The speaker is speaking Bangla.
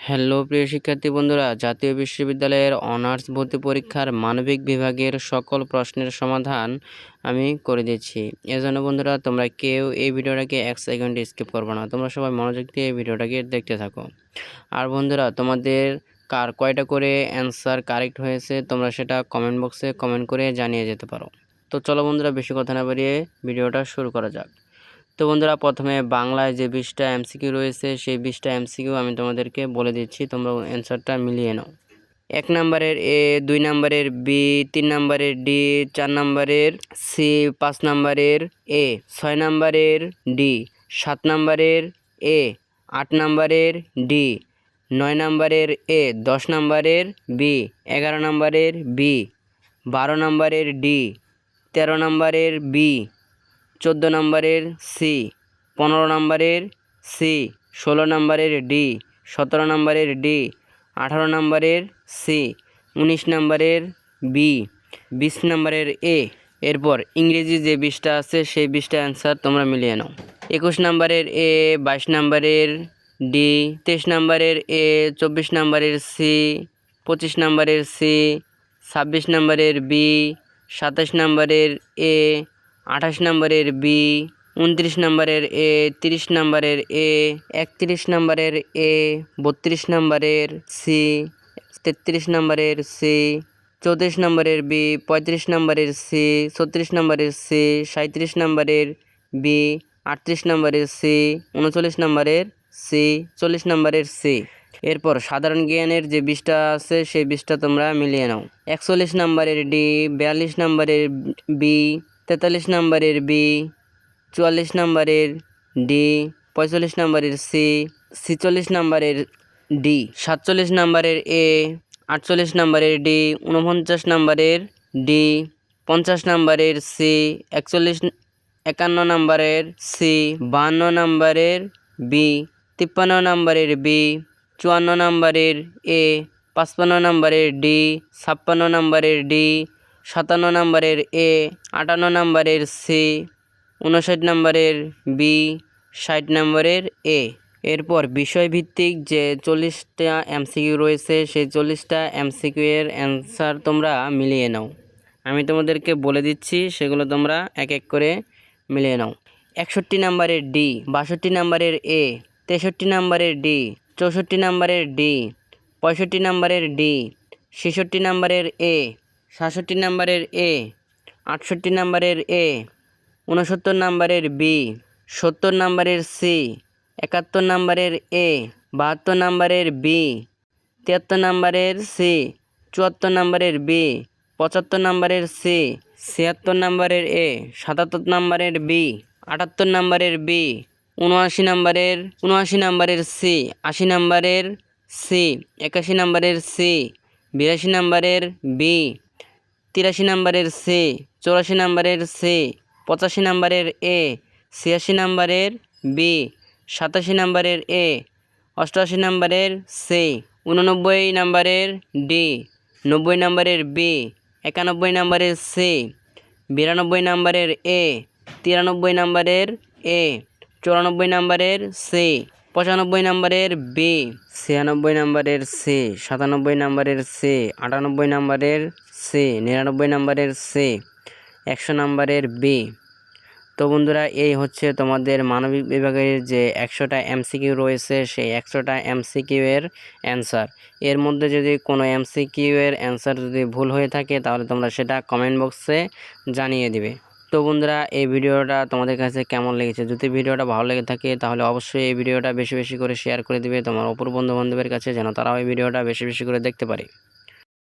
হ্যালো প্রিয় শিক্ষার্থী বন্ধুরা, জাতীয় বিশ্ববিদ্যালয়ের অনার্স ভর্তি পরীক্ষার মানবিক বিভাগের সকল প্রশ্নের সমাধান আমি করে দিচ্ছি। এজন্য বন্ধুরা তোমরা কেউ এই ভিডিওটাকে 1 সেকেন্ড স্কিপ করবে না, তোমরা সবাই মনোযোগ দিয়ে এই ভিডিওটাকে দেখতে থাকো। আর বন্ধুরা, তোমাদের কার কয়টা করে অ্যান্সার কারেক্ট হয়েছে তোমরা সেটা কমেন্ট বক্সে কমেন্ট করে জানিয়ে যেতে পারো। তো চলো বন্ধুরা, বেশি কথা না বাড়িয়ে ভিডিওটা শুরু করা যাক। তো বন্ধুরা, প্রথমে বাংলায় যে 20টা এমসিকিউ রয়েছে সেই 20টা এমসিকিউ আমি তোমাদেরকে বলে দিচ্ছি, তোমরা অ্যান্সারটা মিলিয়ে নাও। 1 নম্বরের এ, 2 নম্বরের বি, 3 নম্বরের ডি, 4 নম্বরের সি, 5 নম্বরের এ, 6 নম্বরের ডি, 7 নম্বরের এ, 8 নম্বরের ডি, 9 নম্বরের এ, 10 নম্বরের বি, 11 নম্বরের বি, 12 নম্বরের ডি, 13 নম্বরের বি, 14 নম্বরের সি, 15 নম্বরের সি, 16 নম্বরের ডি, 17 নম্বরের ডি, 18 নম্বরের সি, 19 নম্বরের বি, 20 নম্বরের এ। এরপর ইংরেজি যে 20টা আছে সেই 20টা অ্যান্সার তোমরা মিলিয়ে নাও। 21 নম্বরের এ, 22 নম্বরের ডি, 23 নম্বরের এ, 24 নম্বরের সি, 25 নম্বরের সি, 26 নম্বরের বি, 27 নম্বরের এ, 28 নম্বরের বি, 29 নম্বরের এ, 30 নম্বরের এ, 31 নম্বরের এ, 32 নম্বরের সি, 33 নম্বরের সি, 34 নম্বরের বি, 35 নম্বরের সি, 36 নম্বরের সি, 37 নম্বরের বি, 38 নম্বরের সি, 39 নম্বরের সি, 40 নম্বরের সি। এরপর সাধারণ জ্ঞানের যে 20টা আছে সেই 20টা তোমরা মিলিয়ে নাও। 41 নম্বরের ডি, 42 নম্বরের বি, 43 নম্বরের বি, 44 নম্বরের ডি, 45 নম্বরের সি, 46 নম্বরের ডি, 47 নম্বরের এ, 48 নম্বরের ডি, 49 নম্বরের ডি, 50 নম্বরের সি, 51 নম্বরের সি, 52 নম্বরের বি, 53 নম্বরের বি, 54 নম্বরের এ, 55 নম্বরের ডি, 56 নম্বরের ডি, 57 নম্বরের এ, 58 নম্বরের সি, 59 নম্বরের বি, 60 নম্বরের এ। এরপর বিষয়ভিত্তিক যে 40টা এমসিকিউ রয়েছে সেই 40টা এমসিকিউ এর অ্যান্সার তোমরা মিলিয়ে নাও। আমি তোমাদেরকে বলে দিচ্ছি, সেগুলো তোমরা এক এক করে মিলিয়ে নাও। 61 নম্বরের ডি, 62 নম্বরের এ, 63 নম্বরের ডি, 64 নম্বরের ডি, 65 নম্বরের ডি, 66 নম্বরের এ, 67 নম্বরের এ, 68 নম্বরের এ, 69 নম্বরের বি, 70 নম্বরের সি, 71 নম্বরের এ, 72 নম্বরের বি, 73 নম্বরের সি, 74 নম্বরের বি, 75 নম্বরের সি, 76 নম্বরের এ, 77 নম্বরের বি, 78 নম্বরের বি, 79 নম্বরের সি, 80 নম্বরের সি, 81 নম্বরের সি, 82 নম্বরের বি, 83 নম্বরের সি, 84 নম্বরের সি, 85 নম্বরের এ, 86 নম্বরের বি, 87 নম্বরের এ, 88 নম্বরের সি, 89 নম্বরের ডি, 90 নম্বরের বি, 91 নম্বরের সি, 92 নম্বরের এ, 93 নম্বরের এ, 94 নম্বরের সি, 95 নম্বরের বি, 96 নম্বরের সি, 97 নম্বরের সি, 98 নম্বরের সি, 99 নম্বরের সি, 100 নম্বরের বি। তো বন্ধুরা, এই হচ্ছে তোমাদের মানবিক বিভাগের যে 100টা এমসিকিউ রয়েছে সেই 100টা এমসিকিউ এর অ্যান্সার। এর মধ্যে যদি কোনো এমসিকিউ এর অ্যান্সার যদি ভুল হয়ে থাকে তাহলে তোমরা সেটা কমেন্ট বক্সে জানিয়ে দিবে। তো বন্ধুরা, এই ভিডিওটা তোমাদের কাছে কেমন লেগেছে? যদি ভিডিওটা ভালো লেগে থাকে তাহলে অবশ্যই এই ভিডিওটা বেশি বেশি করে শেয়ার করে দিবে তোমার অপর বন্ধু বান্ধবের কাছে, যেন তারাও এই ভিডিওটা বেশি বেশি করে দেখতে পারে।